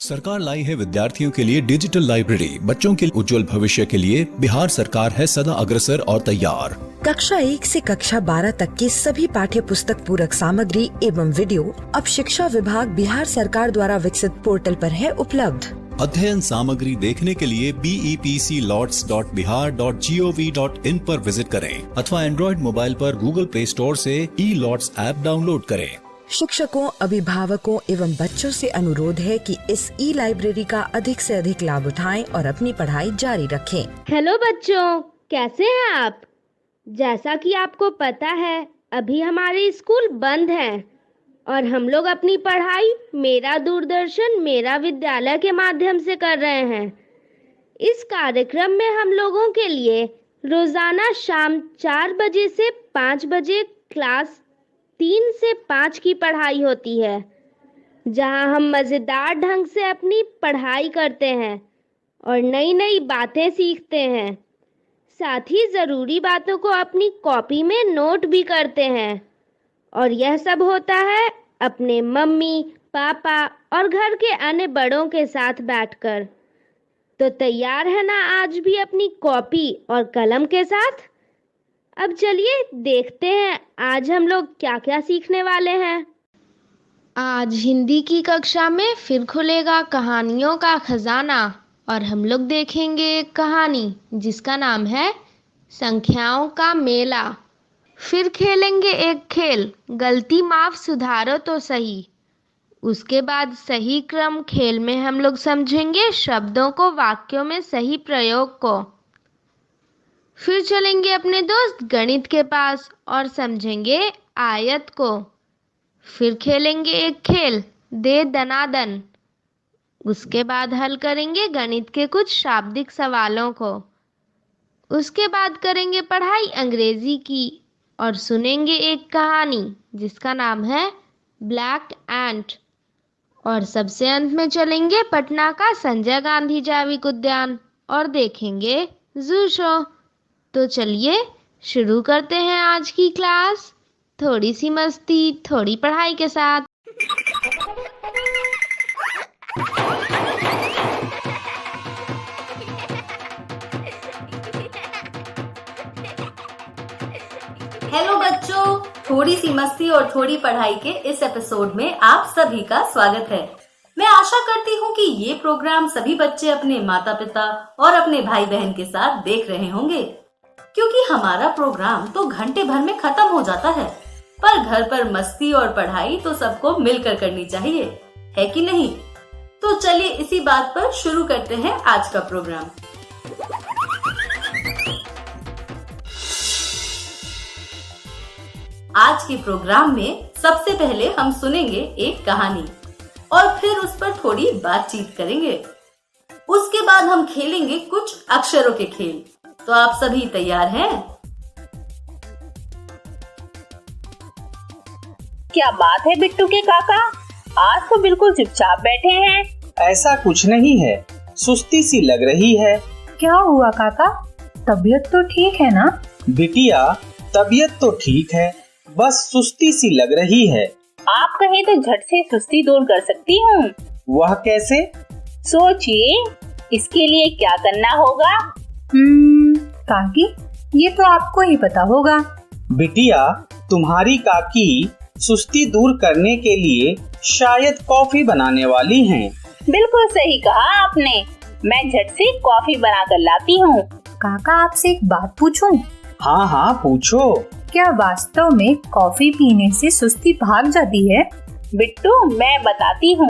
सरकार लाई है विद्यार्थियों के लिए डिजिटल लाइब्रेरी। बच्चों के उज्जवल भविष्य के लिए बिहार सरकार है सदा अग्रसर और तैयार। कक्षा 1 से कक्षा 12 तक की सभी पाठ्य पुस्तक पूरक सामग्री एवं वीडियो अब शिक्षा विभाग बिहार सरकार द्वारा विकसित पोर्टल पर है उपलब्ध। अध्ययन सामग्री देखने के लिए BEPCLots.bihar.gov.in पर विजिट करें अथवा एंड्रॉइड मोबाइल पर गूगल प्ले स्टोर से E-Lots ऐप डाउनलोड करें। शिक्षकों, अभिभावकों एवं बच्चों से अनुरोध है कि इस ई-लाइब्रेरी का अधिक से अधिक लाभ उठाएं और अपनी पढ़ाई जारी रखें। हेलो बच्चों, कैसे हैं आप? जैसा कि आपको पता है, अभी हमारे स्कूल बंद हैं और हम लोग अपनी पढ़ाई मेरा दूरदर्शन मेरा विद्यालय के माध्यम से कर रहे हैं। इस कार्यक्रम में हम लोगों के लिए रोजाना शाम 4 बजे से 5 बजे क्लास 3 से 5 की पढ़ाई होती है, जहां हम मज़ेदार ढंग से अपनी पढ़ाई करते हैं और नई नई बातें सीखते हैं। साथ ही ज़रूरी बातों को अपनी कॉपी में नोट भी करते हैं। और यह सब होता है अपने मम्मी, पापा और घर के अन्य बड़ों के साथ बैठकर। तो तैयार है ना आज भी अपनी कॉपी और कलम के साथ? अब चलिए देखते हैं आज हम लोग क्या क्या सीखने वाले हैं। आज हिंदी की कक्षा में फिर खुलेगा कहानियों का खजाना और हम लोग देखेंगे एक कहानी जिसका नाम है संख्याओं का मेला। फिर खेलेंगे एक खेल, गलती माफ सुधारो तो सही। उसके बाद सही क्रम खेल में हम लोग समझेंगे शब्दों को वाक्यों में सही प्रयोग को। फिर चलेंगे अपने दोस्त गणित के पास और समझेंगे आयत को। फिर खेलेंगे एक खेल, दे दनादन। उसके बाद हल करेंगे गणित के कुछ शाब्दिक सवालों को। उसके बाद करेंगे पढ़ाई अंग्रेजी की और सुनेंगे एक कहानी जिसका नाम है ब्लैक एंट। और सबसे अंत में चलेंगे पटना का संजय गांधी जैविक उद्यान और देखेंगे जू शो। तो चलिए शुरू करते हैं आज की क्लास, थोड़ी सी मस्ती थोड़ी पढ़ाई के साथ। हेलो बच्चों, थोड़ी सी मस्ती और थोड़ी पढ़ाई के इस एपिसोड में आप सभी का स्वागत है। मैं आशा करती हूँ कि ये प्रोग्राम सभी बच्चे अपने माता पिता और अपने भाई बहन के साथ देख रहे होंगे, क्योंकि हमारा प्रोग्राम तो घंटे भर में खत्म हो जाता है, पर घर पर मस्ती और पढ़ाई तो सबको मिलकर करनी चाहिए, है कि नहीं? तो चलिए इसी बात पर शुरू करते हैं आज का प्रोग्राम। आज के प्रोग्राम में सबसे पहले हम सुनेंगे एक कहानी और फिर उस पर थोड़ी बातचीत करेंगे। उसके बाद हम खेलेंगे कुछ अक्षरों के खेल। तो आप सभी तैयार हैं? क्या बात है बिट्टू के काका, आज तो बिल्कुल चुपचाप बैठे हैं। ऐसा कुछ नहीं है, सुस्ती सी लग रही है। क्या हुआ काका, तबीयत तो ठीक है ना? बिटिया, तबीयत तो ठीक है, बस सुस्ती सी लग रही है। आप कहें तो झट से सुस्ती दूर कर सकती हूँ। वह कैसे? सोचिए, इसके लिए क्या करना होगा? काकी, ये तो आपको ही पता होगा। बिटिया, तुम्हारी काकी सुस्ती दूर करने के लिए शायद कॉफी बनाने वाली हैं। बिल्कुल सही कहा आपने, मैं झट से कॉफी बनाकर लाती हूँ। काका, आपसे एक बात पूछूं? हाँ हाँ पूछो। क्या वास्तव में कॉफी पीने से सुस्ती भाग जाती है? बिट्टू, मैं बताती हूँ,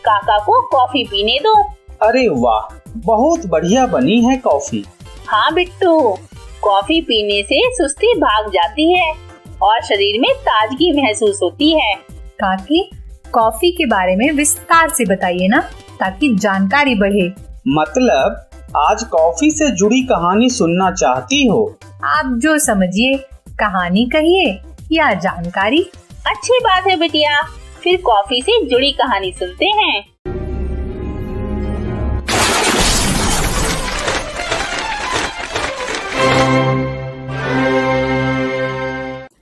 काका को कॉफी पीने दो। अरे वाह, बहुत बढ़िया बनी है कॉफी। हाँ बिट्टू, कॉफी पीने से सुस्ती भाग जाती है और शरीर में ताजगी महसूस होती है। काकी, कॉफी के बारे में विस्तार से बताइए ना, ताकि जानकारी बढ़े। मतलब आज कॉफी से जुड़ी कहानी सुनना चाहती हो? आप जो समझिए, कहानी कहिए या जानकारी। अच्छी बात है बिटिया, फिर कॉफी से जुड़ी कहानी सुनते हैं।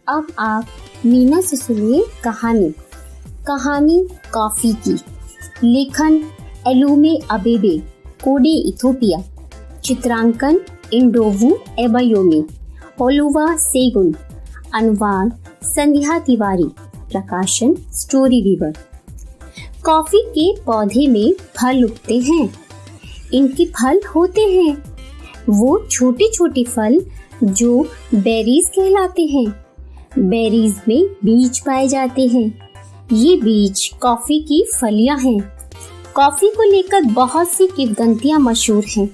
अब आप मीना से सुनिए कहानी कॉफी की। लेखन एलुमे अबेबे, कोडे इथोपिया, चित्रांकन इंडोवू एबायोमी, होलुवा सेगुन, अनुवाद संध्या तिवारी, प्रकाशन स्टोरी वीवर। कॉफी के पौधे में फल उगते हैं। इनके फल होते हैं वो छोटे छोटे फल जो बेरीज कहलाते हैं। बेरीज में बीज पाए जाते हैं। ये बीज कॉफी की फलियां हैं। कॉफी को लेकर बहुत सी किंवदंतियां मशहूर हैं।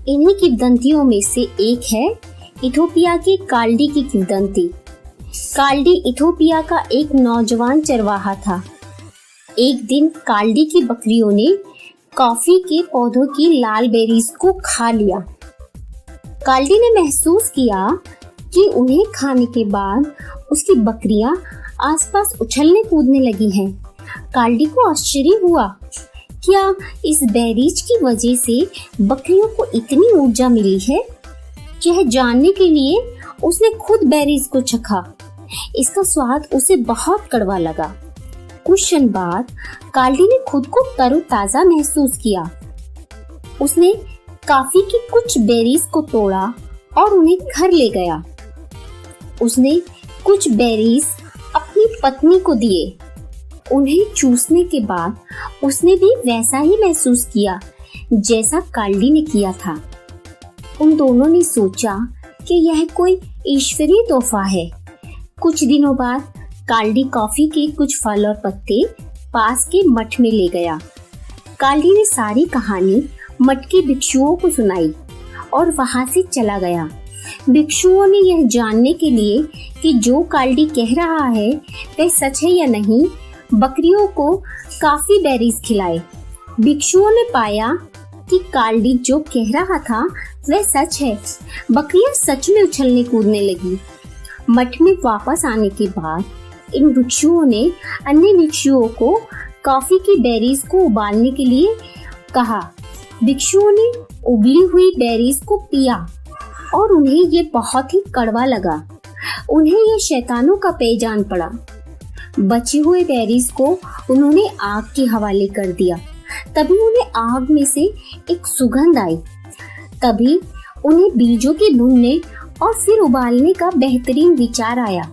इन्हीं किंवदंतियों में से एक है इथोपिया के काल्डी की किंवदंती। काल्डी इथोपिया का एक नौजवान चरवाहा था। एक दिन काल्डी की बकरियों ने कॉफी के पौधों की लाल बेरीज को खा लिया। काल्डी ने महसूस किया कि उन्हें खाने के बाद उसकी बकरियां आसपास उछलने कूदने लगी हैं। काल्डी को आश्चर्य हुआ, क्या इस बेरीज की वजह से बकरियों को इतनी ऊर्जा मिली है? यह जानने के लिए उसने खुद बेरीज को चखा। इसका स्वाद उसे बहुत कड़वा लगा। कुछ क्षण बाद काल्डी ने खुद को तरोताजा महसूस किया। उसने कॉफी की कुछ बेरीज को तोड़ा और उन्हें घर ले गया। उसने कुछ बेरीज अपनी पत्नी को दिए। उन्हें चूसने के बाद उसने भी वैसा ही महसूस किया जैसा काल्डी ने किया था। उन दोनों ने सोचा कि यह कोई ईश्वरीय तोहफा है। कुछ दिनों बाद काल्डी कॉफी के कुछ फल और पत्ते पास के मठ में ले गया। काल्डी ने सारी कहानी मठ के भिक्षुओं को सुनाई और वहां से चला गया। भिक्षुओं ने यह जानने के लिए कि जो काल्डी कह रहा है वह सच है या नहीं, बकरियों को काफी बेरीज खिलाए। भिक्षुओं ने पाया कि काल्डी जो कह रहा था वह सच है। बकरियां सच में उछलने कूदने लगी। मठ में वापस आने के बाद इन भिक्षुओं ने अन्य भिक्षुओं को कॉफी की बेरीज को उबालने के लिए कहा। भिक्षुओं ने उबली हुई बेरीज को पिया और उन्हें ये बहुत ही कड़वा लगा। उन्हें यह शैतानों का पेय जान पड़ा। बचे हुए बेरीज को उन्होंने आग के हवाले कर दिया। तभी उन्हें आग में से एक सुगंध आई। तभी उन्हें बीजों के भूनने और फिर उबालने का बेहतरीन विचार आया।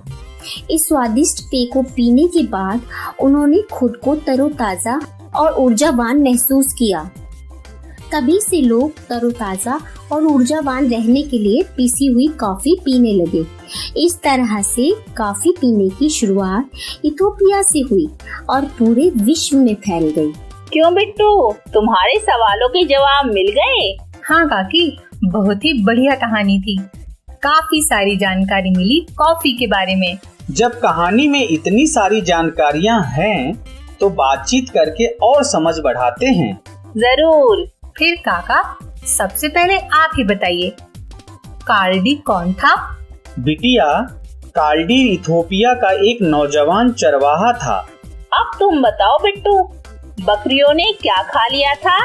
इस स्वादिष्ट पेय को पीने के बाद उन्होंने खुद को तरोताजा और ऊर्जावान महसूस किया। तभी से लोग तरोताजा और ऊर्जावान रहने के लिए पिसी हुई कॉफी पीने लगे। इस तरह से कॉफी पीने की शुरुआत इथोपिया से हुई और पूरे विश्व में फैल गई। क्यों बिट्टू, तुम्हारे सवालों के जवाब मिल गए? हाँ काकी, बहुत ही बढ़िया कहानी थी। काफी सारी जानकारी मिली कॉफी के बारे में। जब कहानी में इतनी सारी जानकारियाँ हैं तो बातचीत करके और समझ बढ़ाते हैं। जरूर। फिर काका, सबसे पहले आप ही बताइए, काल्डी कौन था? बिटिया, काल्डी इथोपिया का एक नौजवान चरवाहा था। अब तुम बताओ बिट्टू, बकरियों ने क्या खा लिया था?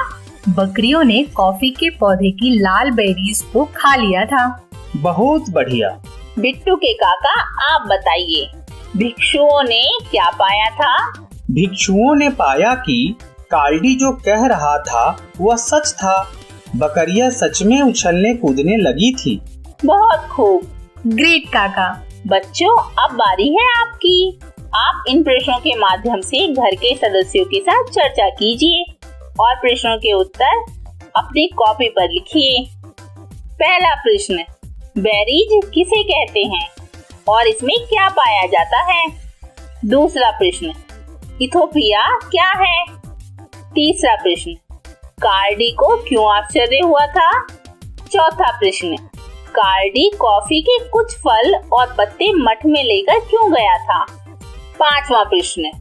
बकरियों ने कॉफी के पौधे की लाल बेरीज को खा लिया था। बहुत बढ़िया। बिट्टू के काका, आप बताइए, भिक्षुओं ने क्या पाया था? भिक्षुओं ने पाया कि काल्डी जो कह रहा था वह सच था। बकरियां सच में उछलने कूदने लगी थी। बहुत खूब। ग्रेट काका। बच्चों, अब बारी है आपकी। आप इन प्रश्नों के माध्यम से घर के सदस्यों के साथ चर्चा कीजिए और प्रश्नों के उत्तर अपनी कॉपी पर लिखिए। पहला प्रश्न, बेरीज किसे कहते हैं और इसमें क्या पाया जाता है? दूसरा प्रश्न, इथोपिया क्या है? तीसरा प्रश्न, काल्डी को क्यों आश्चर्य हुआ था? चौथा प्रश्न, काल्डी कॉफी के कुछ फल और पत्ते मठ में लेकर क्यों गया था? पांचवा प्रश्न,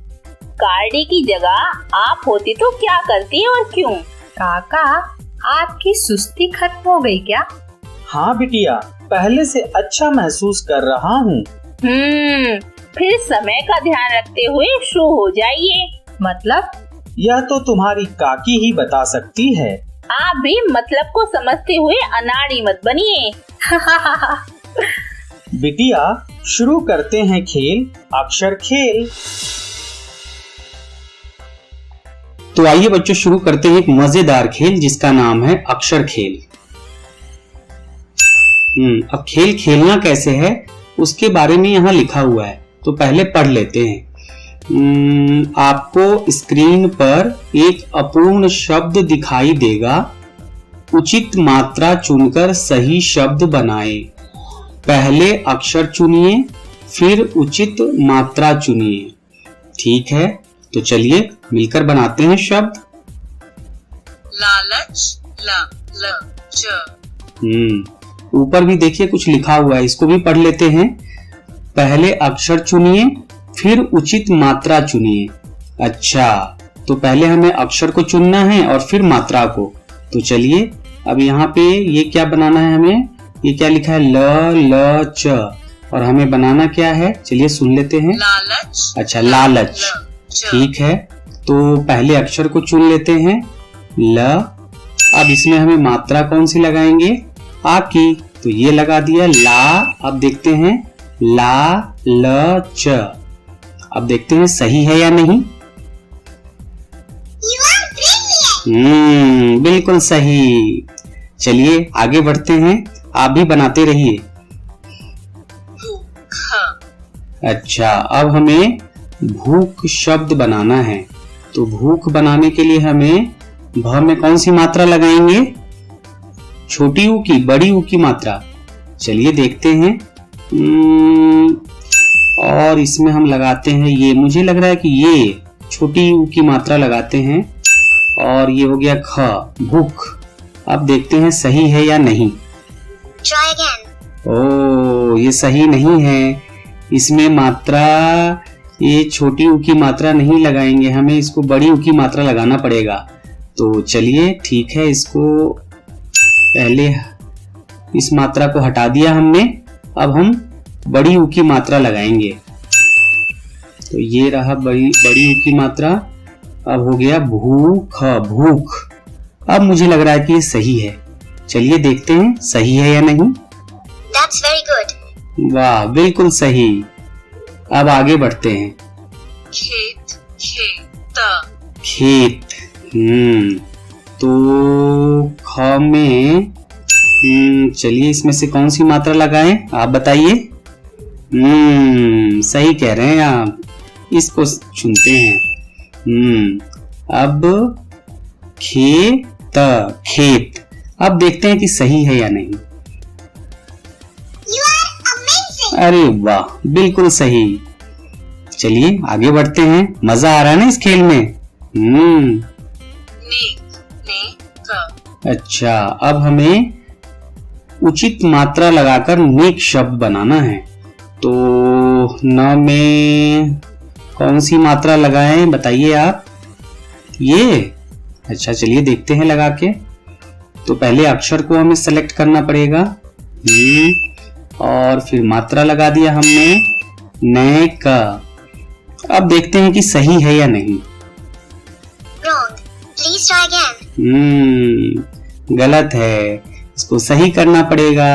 काल्डी की जगह आप होती तो क्या करती और क्यों? काका, आपकी सुस्ती खत्म हो गई क्या? हाँ बिटिया, पहले से अच्छा महसूस कर रहा हूँ। फिर समय का ध्यान रखते हुए शुरू हो जाइए। मतलब? यह तो तुम्हारी काकी ही बता सकती है। आप भी मतलब को समझते हुए अनाड़ी मत बनिए। बिटिया, शुरू करते हैं खेल, अक्षर खेल। तो आइए बच्चों शुरू करते हैं एक मजेदार खेल जिसका नाम है अक्षर खेल। अब खेल खेलना कैसे है उसके बारे में यहाँ लिखा हुआ है, तो पहले पढ़ लेते हैं। आपको स्क्रीन पर एक अपूर्ण शब्द दिखाई देगा, उचित मात्रा चुनकर सही शब्द बनाएं। पहले अक्षर चुनिए, फिर उचित मात्रा चुनिए। ठीक है, तो चलिए मिलकर बनाते हैं शब्द। लालच, ला, ल, च। ऊपर भी देखिए कुछ लिखा हुआ है, इसको भी पढ़ लेते हैं। पहले अक्षर चुनिए, फिर उचित मात्रा चुनिए। अच्छा, तो पहले हमें अक्षर को चुनना है और फिर मात्रा को। तो चलिए अब यहाँ पे ये क्या बनाना है हमें, ये क्या लिखा है, ल, ल, च, और हमें बनाना क्या है, चलिए सुन लेते हैं। लालच। अच्छा, लालच। ठीक है, तो पहले अक्षर को चुन लेते हैं, ल। अब इसमें हमें मात्रा कौन सी लगाएंगे, आ की, तो ये लगा दिया ला। अब देखते हैं ला, ल, च। अब देखते हैं सही है या नहीं। बिल्कुल सही। चलिए आगे बढ़ते हैं, आप भी बनाते रहिए। अच्छा, अब हमें भूख शब्द बनाना है, तो भूख बनाने के लिए हमें भ में कौन सी मात्रा लगाएंगे, छोटी ऊ की, बड़ी ऊ की मात्रा। चलिए देखते हैं। और इसमें हम लगाते हैं ये, मुझे लग रहा है कि ये छोटी ऊ की मात्रा लगाते हैं, और ये हो गया ख, भूख। अब देखते हैं सही है या नहीं। ओ, ये सही नहीं है, इसमें मात्रा, ये छोटी ऊ की मात्रा नहीं लगाएंगे, हमें इसको बड़ी ऊ की मात्रा लगाना पड़ेगा। तो चलिए ठीक है, इसको पहले इस मात्रा को हटा दिया हमने, अब हम बड़ी ऊ की मात्रा लगाएंगे। तो ये रहा बड़ी ऊ की मात्रा। अब हो गया भूख, भूख। अब मुझे लग रहा है कि ये सही है, चलिए देखते हैं सही है या नहीं। That's very good. वाह, बिल्कुल सही। अब आगे बढ़ते हैं। खेत, खेत, खेत। तो ख में चलिए इसमें से कौन सी मात्रा लगाएं, आप बताइए। सही कह रहे हैं आप, इसको चुनते हैं। अब खेत, खेत। अब देखते हैं कि सही है या नहीं। अरे वाह, बिल्कुल सही। चलिए आगे बढ़ते हैं, मजा आ रहा है ना इस खेल में। अच्छा, अब हमें उचित मात्रा लगाकर नेक शब्द बनाना है, तो न में कौन सी मात्रा लगाएं, बताइए आप। ये अच्छा, चलिए देखते हैं लगा के। तो पहले अक्षर को हमें सेलेक्ट करना पड़ेगा, और फिर मात्रा लगा दिया हमने, नेक। अब देखते हैं कि सही है या नहीं। Please try again. गलत है, इसको सही करना पड़ेगा।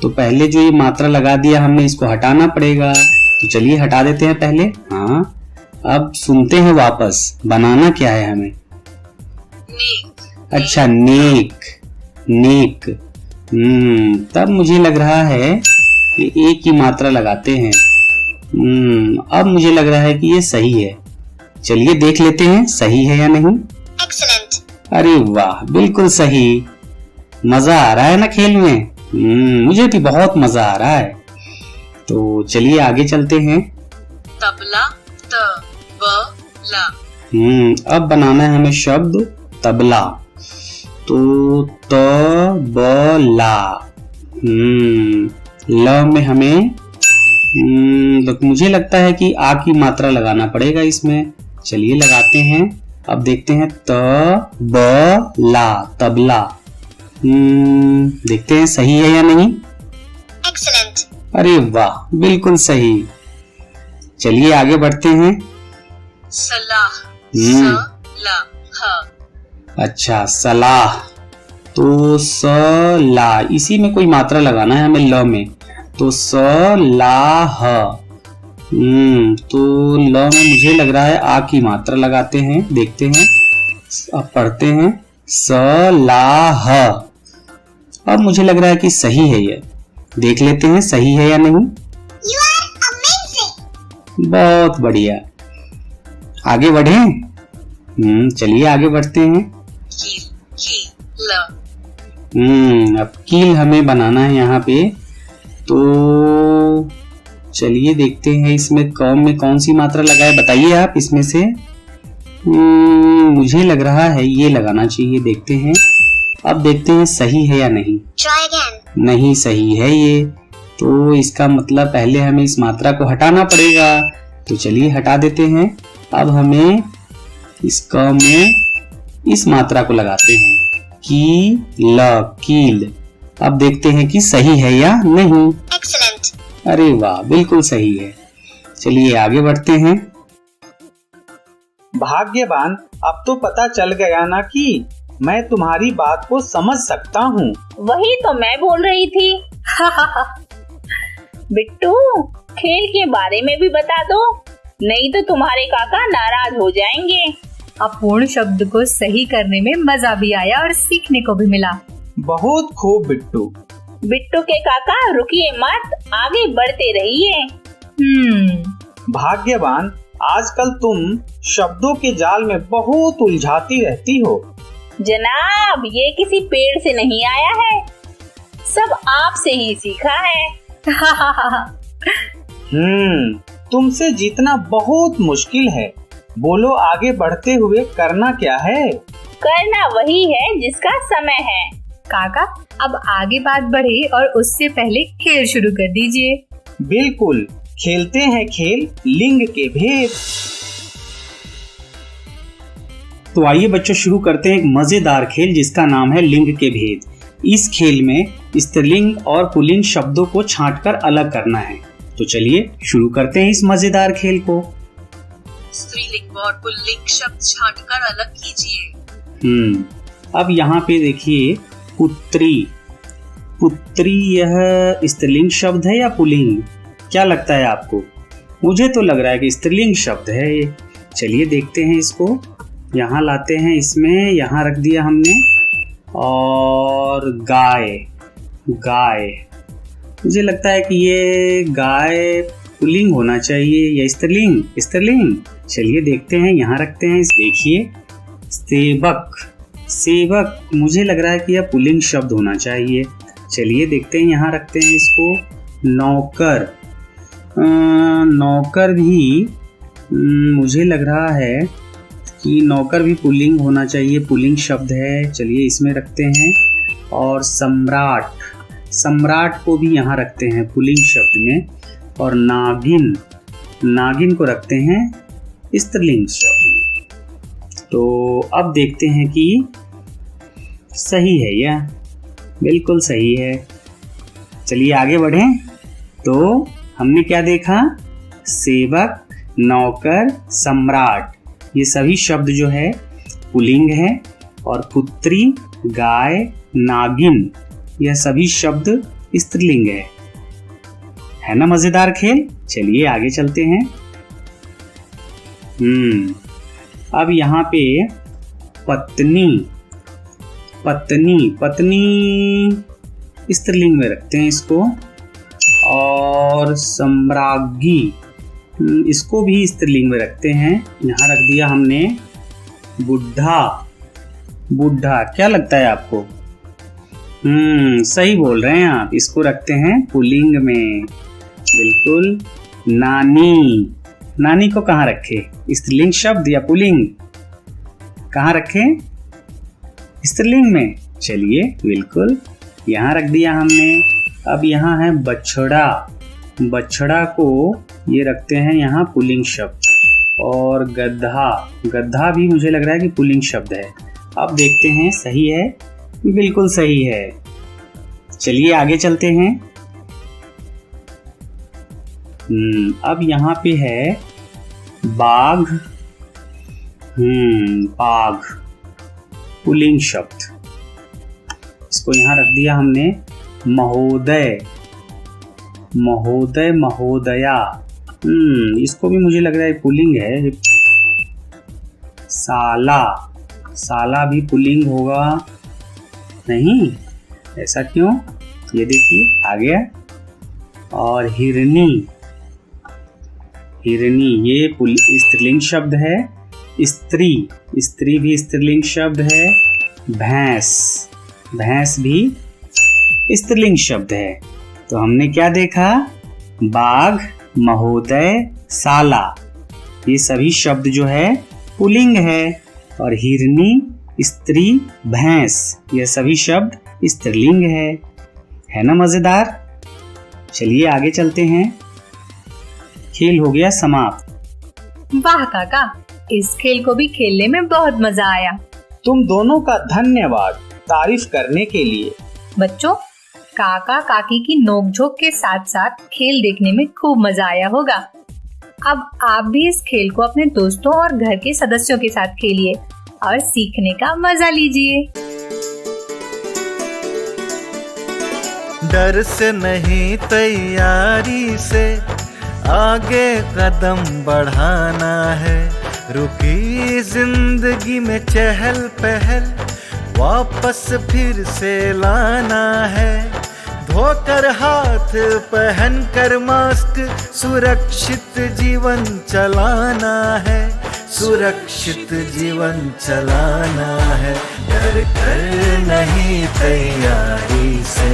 तो पहले जो ये मात्रा लगा दिया हमने, इसको हटाना पड़ेगा। तो चलिए हटा देते हैं पहले। हाँ, अब सुनते हैं वापस, बनाना क्या है हमें। अच्छा, नेक, नेक। तब मुझे लग रहा है कि एक ही मात्रा लगाते हैं। अब मुझे लग रहा है कि ये सही है, चलिए देख लेते हैं सही है या नहीं। Excellent. अरे वाह, बिल्कुल सही। मजा आ रहा है ना खेल में। मुझे भी बहुत मजा आ रहा है। तो चलिए आगे चलते हैं। तबला, तबला। अब बनाना है हमें शब्द तबला। तो तबला, ल में हमें मुझे लगता है कि आ की मात्रा लगाना पड़ेगा इसमें। चलिए लगाते हैं, अब देखते हैं तबला, तबला। देखते हैं सही है या नहीं। Excellent. अरे वाह, बिल्कुल सही। चलिए आगे बढ़ते हैं। सलाह, अच्छा, सलाह। तो सलाह, इसी में कोई मात्रा लगाना है हमें ल में। तो सलाह। तो ल में मुझे लग रहा है आ की मात्रा लगाते हैं, देखते हैं। अब पढ़ते हैं सलाह। अब मुझे लग रहा है कि सही है ये, देख लेते हैं सही है या नहीं। You are amazing. बहुत बढ़िया, आगे बढ़े। चलिए आगे बढ़ते हैं। अब कील हमें बनाना है यहाँ पे, तो चलिए देखते हैं इसमें कौम में कौन सी मात्रा लगाए, बताइए आप इसमें से। मुझे लग रहा है ये लगाना चाहिए, देखते हैं। अब देखते हैं सही है या नहीं। Try again. नहीं सही है ये, तो इसका मतलब पहले हमें इस मात्रा को हटाना पड़ेगा, तो चलिए हटा देते हैं। अब हमें इस क में इस मात्रा को लगाते हैं, कील। अब देखते हैं कि सही है या नहीं। Excellent. अरे वाह, बिल्कुल सही है। चलिए आगे बढ़ते हैं। भाग्यवान, अब तो पता चल गया ना कि मैं तुम्हारी बात को समझ सकता हूँ। वही तो मैं बोल रही थी। बिट्टू, खेल के बारे में भी बता दो, नहीं तो तुम्हारे काका नाराज हो जाएंगे। अपूर्ण शब्द को सही करने में मजा भी आया और सीखने को भी मिला। बहुत खूब बिट्टू। बिट्टू के काका रुकिए मत, आगे बढ़ते रहिए। भाग्यवान, आजकल तुम शब्दों के जाल में बहुत उलझाती रहती हो। जनाब, ये किसी पेड़ से नहीं आया है, सब आपसे ही सीखा है। तुमसे जीतना बहुत मुश्किल है। बोलो, आगे बढ़ते हुए करना क्या है? करना वही है जिसका समय है। काका, अब आगे बात बढ़े और उससे पहले खेल शुरू कर दीजिए। बिल्कुल, खेलते हैं खेल लिंग के भेद। तो आइए बच्चों शुरू करते हैं एक मजेदार खेल जिसका नाम है लिंग के भेद। इस खेल में स्त्रीलिंग और पुल्लिंग शब्दों को छांटकर अलग करना है। तो चलिए शुरू करते हैं इस मजेदार खेल को। स्त्रीलिंग और पुल्लिंग शब्द छांटकर अलग कीजिए। अब यहाँ पे देखिए, पुत्री। पुत्री यह स्त्रीलिंग शब्द है या पुल्लिंग? क्या लगता है आपको? मुझे तो लग रहा है कि स्त्रीलिंग शब्द है ये। चलिए देखते हैं इसको। यहाँ लाते हैं, इसमें यहाँ रख दिया हमने। और गाय, मुझे लगता है कि ये गाय पुल्लिंग होना चाहिए या स्त्रीलिंग। चलिए देखते हैं, यहाँ रखते हैं। देखिए, सेवक, मुझे लग रहा है कि यह पुल्लिंग शब्द होना चाहिए। चलिए देखते हैं, यहाँ रखते हैं इसको। नौकर भी मुझे लग रहा है कि नौकर भी पुल्लिंग होना चाहिए, पुल्लिंग शब्द है। चलिए इसमें रखते हैं। और सम्राट को भी यहाँ रखते हैं पुल्लिंग शब्द में। और नागिन को रखते हैं स्त्रीलिंग शब्द में। तो अब देखते हैं कि सही है यह, बिल्कुल सही है। चलिए आगे बढ़ें। तो हमने क्या देखा? सेवक, नौकर, सम्राट, ये सभी शब्द जो है पुल्लिंग है। और पुत्री, गाय, नागिन, यह सभी शब्द स्त्रीलिंग है ना मजेदार खेल? चलिए आगे चलते हैं। अब यहाँ पे पत्नी स्त्रीलिंग में रखते हैं इसको। और सम्राज्ञी, इसको भी स्त्रीलिंग में रखते हैं। यहाँ रख दिया हमने। बुढ़ा, क्या लगता है आपको? सही बोल रहे हैं आप, इसको रखते हैं पुल्लिंग में, बिल्कुल। नानी को कहाँ रखे? स्त्रीलिंग शब्द या पुल्लिंग? कहाँ रखे? स्त्रीलिंग में। चलिए बिल्कुल, यहाँ रख दिया हमने। अब यहाँ है बछड़ा को ये रखते हैं यहाँ पुल्लिंग शब्द। और गधा भी मुझे लग रहा है कि पुल्लिंग शब्द है। अब देखते हैं सही है? बिल्कुल सही है। चलिए आगे चलते हैं। अब यहाँ पे है बाघ पुल्लिंग शब्द, इसको यहाँ रख दिया हमने। महोदया, इसको भी मुझे लग रहा है पुल्लिंग है। साला भी पुल्लिंग होगा? नहीं, ऐसा क्यों? ये देखिए आ गया। और हिरनी, हिरनी ये स्त्रीलिंग शब्द है। स्त्री, स्त्री भी स्त्रीलिंग शब्द है। भैंस, भैंस भी स्त्रीलिंग शब्द है। तो हमने क्या देखा? बाघ, महोदय, साला, ये सभी शब्द जो है पुल्लिंग है। और हिरनी, स्त्री, भैंस, ये सभी शब्द स्त्रीलिंग है ना मजेदार? चलिए आगे चलते हैं। खेल हो गया समाप्त। वाह काका, इस खेल को भी खेलने में बहुत मजा आया। तुम दोनों का धन्यवाद तारीफ करने के लिए। बच्चों, काका काकी की नोकझोंक के साथ साथ खेल देखने में खूब मजा आया होगा। अब आप भी इस खेल को अपने दोस्तों और घर के सदस्यों के साथ खेलिए और सीखने का मजा लीजिए। डर से नहीं, तैयारी से आगे कदम बढ़ाना है। रुकी जिंदगी में चहल पहल वापस फिर से लाना है। धोकर हाथ, पहन कर मास्क, सुरक्षित जीवन चलाना है। सुरक्षित जीवन चलाना है। डर कर नहीं, तैयारी से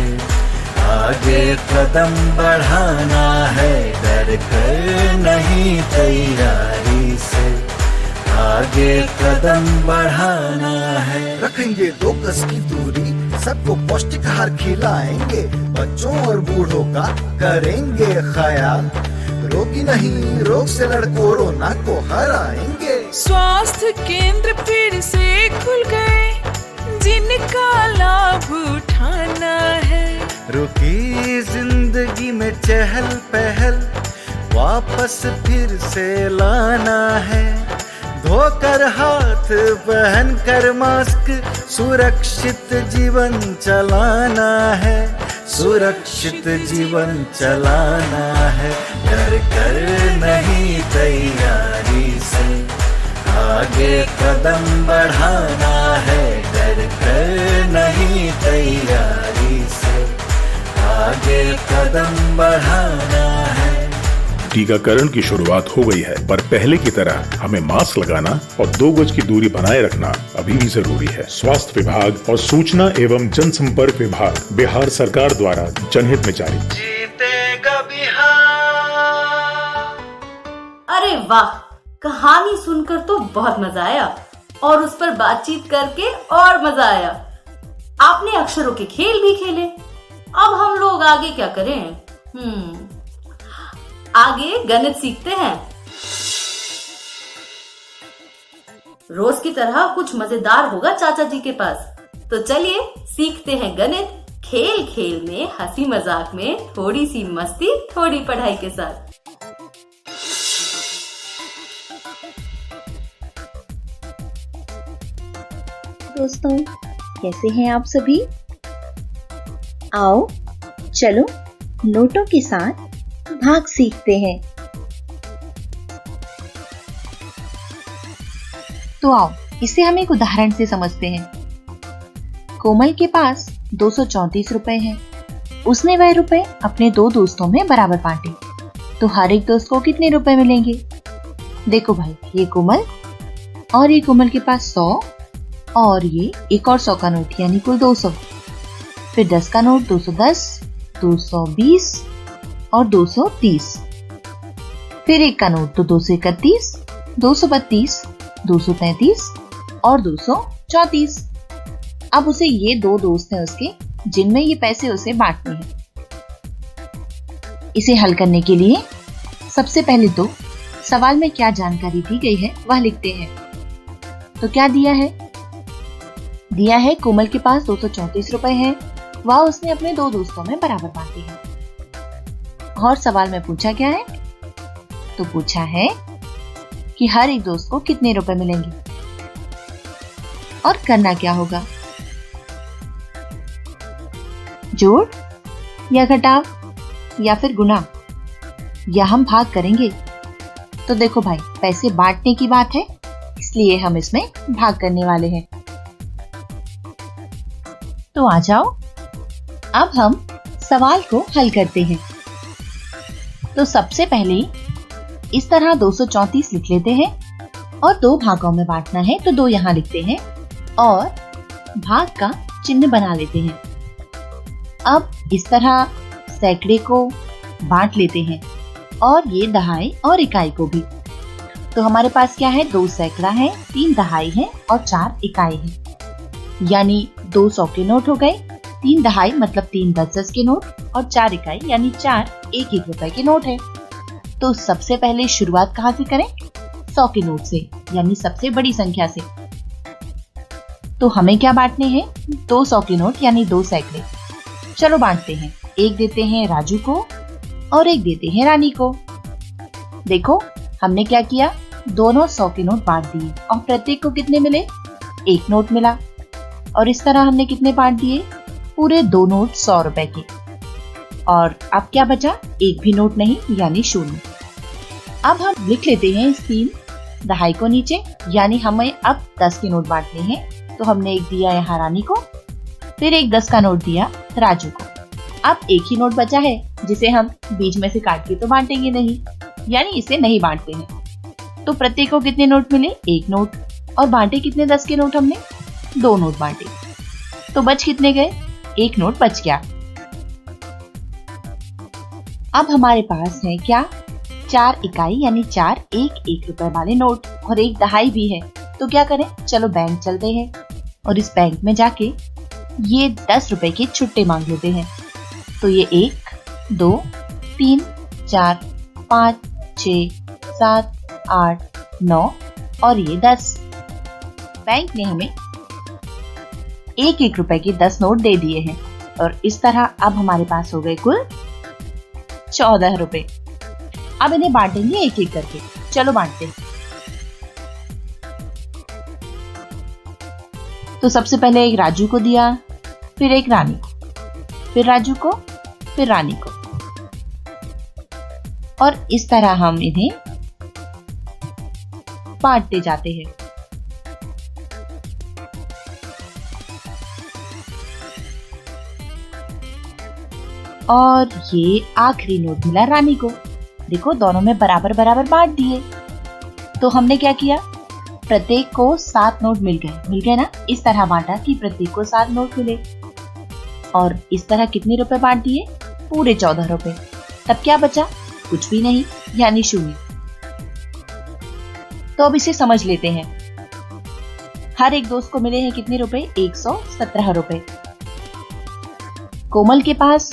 आगे कदम बढ़ाना है। डर कर नहीं, तैयारी से आगे कदम बढ़ाना है। रखेंगे 2 गज की दूरी, सबको पौष्टिक आहार खिलाएंगे, बच्चों और बूढ़ों का करेंगे ख्याल। रोगी नहीं, रोग से लड़ कोरोना को हराएंगे। स्वास्थ्य केंद्र फिर से खुल गए, जिनका लाभ उठाना है। रुकी जिंदगी में चहल पहल वापस फिर से लाना है। धोकर हाथ, पहन कर मास्क, सुरक्षित जीवन चलाना है। सुरक्षित जीवन चलाना है। डर कर नहीं, तैयारी से आगे कदम बढ़ाना है। डर कर नहीं, तैयारी से आगे कदम बढ़ाना है। टीकाकरण की शुरुआत हो गई है, पर पहले की तरह हमें मास्क लगाना और 2 गज की दूरी बनाए रखना अभी भी जरूरी है। स्वास्थ्य विभाग और सूचना एवं जनसंपर्क विभाग, बिहार सरकार द्वारा जनहित में जारी। जीतेगा बिहार। अरे वाह, कहानी सुनकर तो बहुत मजा आया और उस पर बातचीत करके और मजा आया। आपने अक्षरों के खेल भी खेले। अब हम लोग आगे क्या करें? आगे गणित सीखते हैं। रोज की तरह कुछ मजेदार होगा चाचा जी के पास। तो चलिए सीखते हैं गणित, खेल खेल में, हंसी मजाक में, थोड़ी सी मस्ती, थोड़ी पढ़ाई के साथ। दोस्तों, कैसे हैं आप सभी? आओ चलो नोटों के साथ भाग सीखते हैं। तो आओ इसे हम एक उदाहरण से समझते हैं। कोमल के पास 234 रुपए हैं। उसने वह रुपए अपने 2 दोस्तों में बराबर बांटे, तो हर एक दोस्त को कितने रुपए मिलेंगे? देखो भाई, ये कोमल और ये कोमल के पास 100 और ये एक और 100 का नोट, यानी कुल 200। फिर 10 का नोट 210, 220 और 230। फिर 1 का नोट तो 231, 232, 233 और 234। अब उसे ये 2 दोस्त हैं उसके, जिनमें ये पैसे उसे बांटने हैं। इसे हल करने के लिए सबसे पहले तो सवाल में क्या जानकारी दी गई है वह लिखते हैं। तो क्या दिया है? दिया है कोमल के पास 234 रुपए हैं, वह उसने अपने 2 दोस्तों में बराबर बांटे हैं। और सवाल में पूछा क्या है? तो पूछा है कि हर एक दोस्त को कितने रुपए मिलेंगे और करना क्या होगा? जोड़ या घटाव या फिर गुणा, या हम भाग करेंगे? तो देखो भाई, पैसे बांटने की बात है इसलिए हम इसमें भाग करने वाले हैं। तो आ जाओ, अब हम सवाल को हल करते हैं। तो सबसे पहले इस तरह 234 लिख लेते हैं और दो भागों में बांटना है, तो 2 यहाँ लिखते हैं और भाग का चिन्ह बना लेते हैं। अब इस तरह सैकड़े को बांट लेते हैं और ये दहाई और इकाई को भी। तो हमारे पास क्या है, 2 सैकड़ा है, 3 दहाई है और 4 इकाई है। यानी 2 100 के नोट हो गए, 3 दहाई मतलब 3 10-10 के नोट और 4 इकाई यानी 4 1-1 रुपए के नोट है। तो सबसे पहले शुरुआत कहाँ से करें, 100 के नोट से, यानी सबसे बड़ी संख्या से। तो हमें क्या बांटने हैं, 2 100 के नोट यानी 2 सैकड़े। चलो बांटते हैं, एक देते हैं राजू को और एक देते हैं रानी को। देखो हमने क्या किया, दोनों 100 के नोट बांट दिए और प्रत्येक को कितने मिले, 1 नोट मिला। और इस तरह हमने कितने बांट दिए, पूरे 2 नोट 100 रुपए के। और अब क्या बचा, एक भी नोट नहीं यानी 0। अब हम लिख लेते हैं इस 3 दहाई को नीचे, यानी हमें अब 10 के नोट बांटने हैं। तो हमने एक दिया यहाँ रानी को, फिर एक 10 का नोट दिया राजू को। अब एक ही नोट बचा है जिसे हम बीच में से काट के तो बांटेंगे नहीं, यानी इसे नहीं बांटते हैं। तो प्रत्येक को कितने नोट मिले, 1 नोट। और बांटे कितने, 10 के नोट हमने 2 नोट बांटे। तो बच कितने गए, 1 नोट बच गया। अब हमारे पास है क्या, 4 इकाई यानी 4 1-1 रुपए वाले नोट और 1 दहाई भी है। तो क्या करें, चलो बैंक चलते हैं और इस बैंक में जाके ये 10 रुपए के छुट्टे मांग लेते हैं। तो ये 1 2 3 4 5 6 7 8 9 और ये 10। बैंक ने हमें 1-1 रुपए के 10 नोट दे दिए हैं और इस तरह अब हमारे पास हो गए कुल 14 रुपए। अब इन्हें बांटेंगे एक एक करके, चलो बांटते हैं। तो सबसे पहले एक राजू को दिया, फिर एक रानी को, फिर राजू को, फिर रानी को। और इस तरह हम इन्हें बांटते जाते हैं। और ये आखिरी नोट मिला रानी को। देखो दोनों में बराबर बराबर बांट दिए। तो हमने क्या किया, प्रत्येक को 7 नोट मिल गए ना। इस तरह बांटा कि प्रत्येक को 7 नोट मिले और इस तरह कितने रुपए बांट दिए, पूरे 14 रुपए। तब क्या बचा, कुछ भी नहीं यानी 0। तो अब इसे समझ लेते हैं। हर एक दोस्त को मिले हैं कितने रुपए, 117 रुपए। कोमल के पास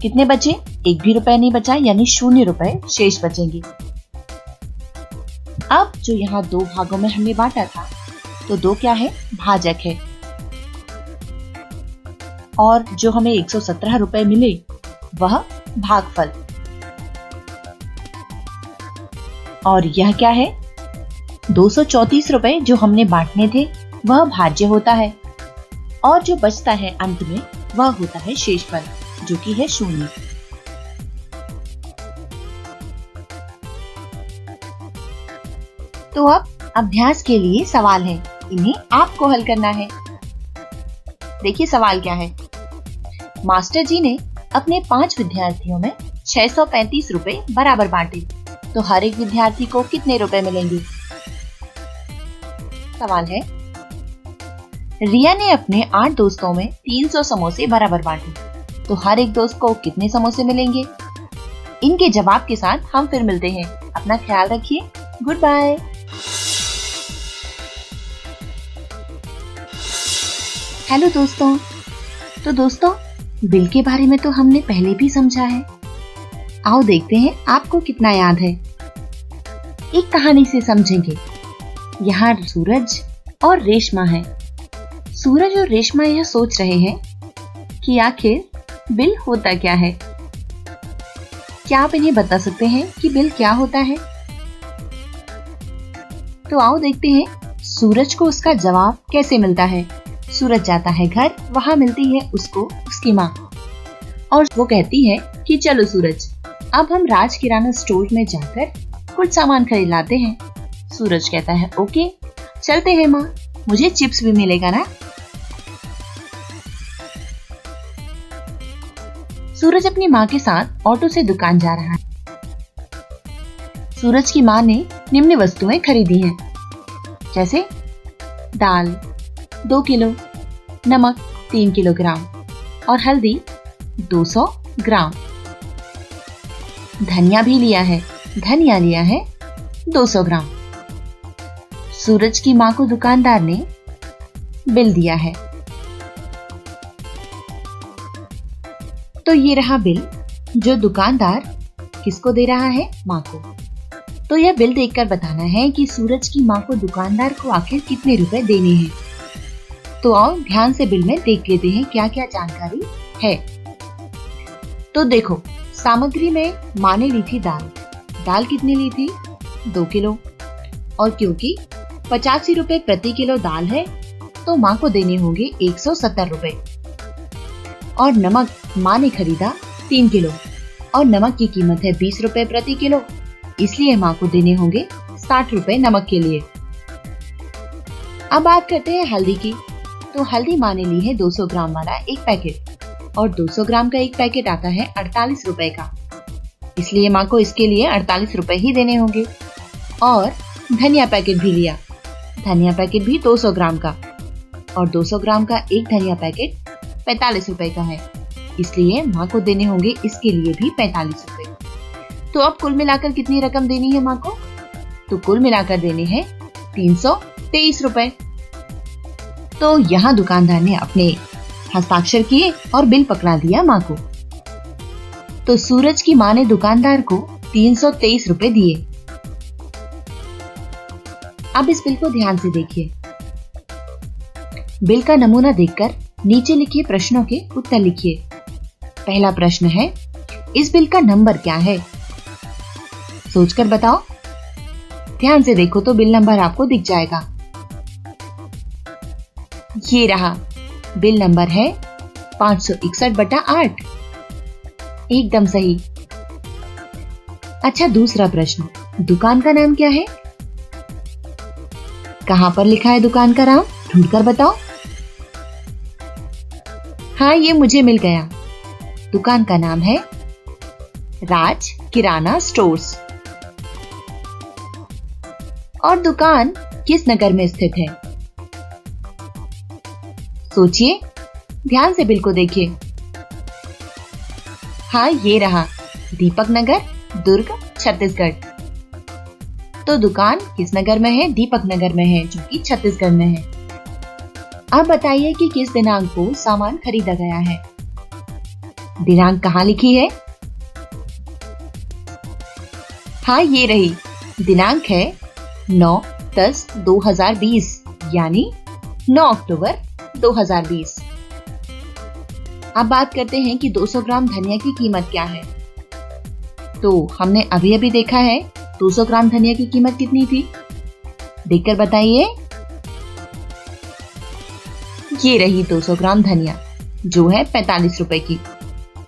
कितने बचे, एक भी रुपए नहीं बचा यानी 0 रुपए शेष बचेंगे। अब जो यहाँ 2 भागों में हमने बांटा था, तो 2 क्या है, भाजक है। और जो हमें 117 रुपए मिले वह भागफल। और यह क्या है, 234 रुपए जो हमने बांटने थे वह भाज्य होता है। और जो बचता है अंत में वह होता है शेषफल, जो कि है 0। तो अब अभ्यास के लिए सवाल है, इन्हें आपको हल करना है। देखिए सवाल क्या है, मास्टर जी ने अपने 5 विद्यार्थियों में 635 रुपए बराबर बांटे, तो हर एक विद्यार्थी को कितने रुपए मिलेंगे। सवाल है, रिया ने अपने 8 दोस्तों में 300 समोसे बराबर बांटे, तो हर एक दोस्त को कितने समोसे मिलेंगे। इनके जवाब के साथ हम फिर मिलते हैं। अपना ख्याल रखिए, गुड बाय। हेलो दोस्तों। तो दोस्तों, बिल के बारे में तो हमने पहले भी समझा है। आओ देखते हैं आपको कितना याद है। एक कहानी से समझेंगे। यहाँ सूरज और रेशमा है। सूरज और रेशमा यह सोच रहे हैं कि आखिर बिल होता क्या है। क्या आप इन्हें बता सकते हैं कि बिल क्या होता है? तो आओ देखते हैं सूरज को उसका जवाब कैसे मिलता है। सूरज जाता है घर, वहाँ मिलती है उसको उसकी माँ और वो कहती है कि चलो सूरज, अब हम राज किराना स्टोर में जाकर कुछ सामान खरीद लाते हैं। सूरज कहता है ओके चलते हैं माँ, मुझे चिप्स भी मिलेगा ना। सूरज अपनी माँ के साथ ऑटो से दुकान जा रहा है। सूरज की माँ ने निम्न वस्तुएं खरीदी हैं, जैसे दाल 2 किलो, नमक 3 किलोग्राम और हल्दी 200 ग्राम। धनिया भी लिया है, धनिया लिया है 200 ग्राम। सूरज की माँ को दुकानदार ने बिल दिया है। तो ये रहा बिल जो दुकानदार किसको दे रहा है, माँ को। तो यह बिल देखकर बताना है कि सूरज की माँ को दुकानदार को आखिर कितने रुपए देने हैं। तो आओ ध्यान से बिल में देख लेते हैं क्या क्या जानकारी है। तो देखो, सामग्री में माँ ने ली थी दाल। दाल कितनी ली थी? 2 किलो। और क्योंकि 85 रुपए प्रति किलो दाल है तो माँ को देने होंगे 170 रुपए। और नमक माँ ने खरीदा 3 किलो और नमक की कीमत है 20 रुपए प्रति किलो, इसलिए माँ को देने होंगे 60 रुपए नमक के लिए। अब बात करते हैं हल्दी की। तो हल्दी माँ ने ली है 200 ग्राम वाला एक पैकेट और 200 ग्राम का एक पैकेट आता है 48 रुपए का, इसलिए माँ को इसके लिए 48 रुपए ही देने होंगे। और धनिया पैकेट भी लिया, धनिया पैकेट भी 200 ग्राम का और 200 ग्राम का एक धनिया पैकेट 45 रुपए का है, इसलिए माँ को देने होंगे इसके लिए भी 45 रुपए। तो अब कुल मिलाकर कितनी रकम देनी है माँ को? तो कुल मिलाकर देने हैं 323 रुपए। तो यहाँ दुकानदार ने अपने हस्ताक्षर किए और बिल पकड़ा दिया माँ को। तो सूरज की माँ ने दुकानदार को 323 रुपए दिए। अब इस बिल को ध्यान से देखिए। बिल का नमूना देखकर नीचे लिखे प्रश्नों के उत्तर लिखिए। पहला प्रश्न है, इस बिल का नंबर क्या है? सोचकर बताओ। ध्यान से देखो तो बिल नंबर आपको दिख जाएगा। ये रहा, बिल नंबर है 561/8। एकदम सही। अच्छा, दूसरा प्रश्न, दुकान का नाम क्या है? कहां पर लिखा है दुकान का नाम? ढूंढकर बताओ। हाँ, ये मुझे मिल गया। दुकान का नाम है राज किराना स्टोर्स। और दुकान किस नगर में स्थित है? सोचिए, ध्यान से बिल को देखिए। हाँ, ये रहा, दीपक नगर, दुर्ग, छत्तीसगढ़। तो दुकान किस नगर में है? दीपक नगर में है, जो कि छत्तीसगढ़ में है। अब बताइए कि किस दिनांक को सामान खरीदा गया है। दिनांक कहाँ लिखी है? हाँ, ये रही, दिनांक है 9/10/2020, यानी 9 अक्टूबर 2020। अब बात करते हैं कि 200 ग्राम धनिया की कीमत क्या है। तो हमने अभी अभी देखा है 200 ग्राम धनिया की कीमत कितनी थी, देखकर बताइए। ये रही 200 ग्राम धनिया, जो है 45 रुपए की।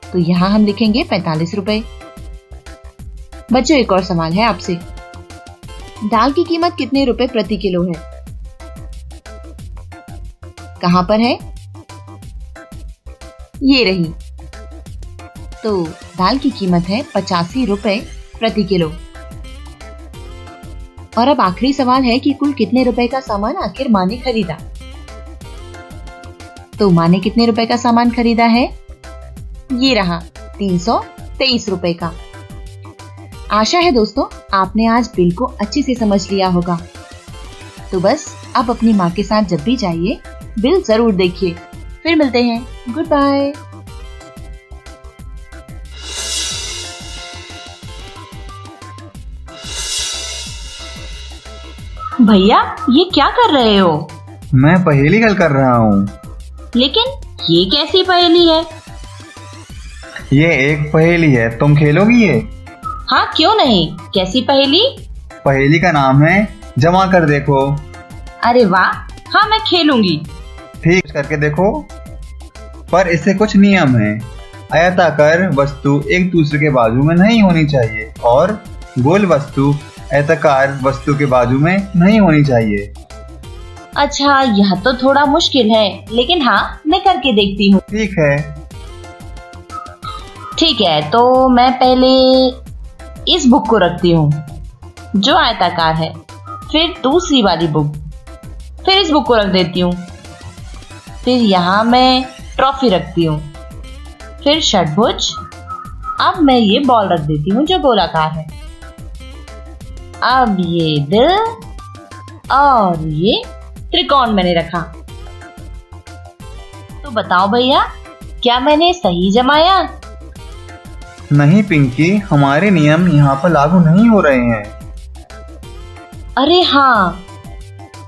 तो यहाँ हम लिखेंगे 45 रुपए। बच्चों, एक और सवाल है आपसे। दाल की कीमत कितने रुपए प्रति किलो है? कहां पर है? ये रही। तो दाल की कीमत है 85 रुपए प्रति किलो। और अब आखिरी सवाल है कि कुल कितने रुपए का सामान आखिर माँ ने खरीदा। तो माँ ने कितने रुपए का सामान खरीदा है? ये रहा, 323 रुपए का। आशा है दोस्तों आपने आज बिल को अच्छे से समझ लिया होगा। तो बस अब अपनी माँ के साथ जब भी जाइए बिल जरूर देखिए। फिर मिलते हैं। Goodbye. भैया, ये क्या कर रहे हो? मैं पहेली हल कर रहा हूँ। लेकिन ये कैसी पहेली है? ये एक पहेली है, तुम खेलोगी ये? हाँ, क्यों नहीं। कैसी पहेली? पहेली का नाम है जमा कर देखो। अरे वाह, हाँ मैं खेलूंगी। ठीक, करके देखो। पर इससे कुछ नियम है। आयताकार वस्तु एक दूसरे के बाजू में नहीं होनी चाहिए और गोल वस्तु आयताकार वस्तु के बाजू में नहीं होनी चाहिए। अच्छा, यह तो थोड़ा मुश्किल है, लेकिन हाँ, मैं करके देखती हूँ। ठीक है, तो मैं पहले इस बुक को रखती हूँ जो आयताकार है, फिर दूसरी वाली बुक, फिर इस बुक को रख देती हूँ, फिर यहाँ मैं ट्रॉफी रखती हूँ, फिर षटभुज। अब मैं ये बॉल रख देती हूँ जो गोलाकार है। अब ये दिल और ये त्रिकोण मैंने रखा। तो बताओ भैया, क्या मैंने सही जमाया? नहीं पिंकी, हमारे नियम यहाँ पर लागू नहीं हो रहे हैं। अरे हाँ,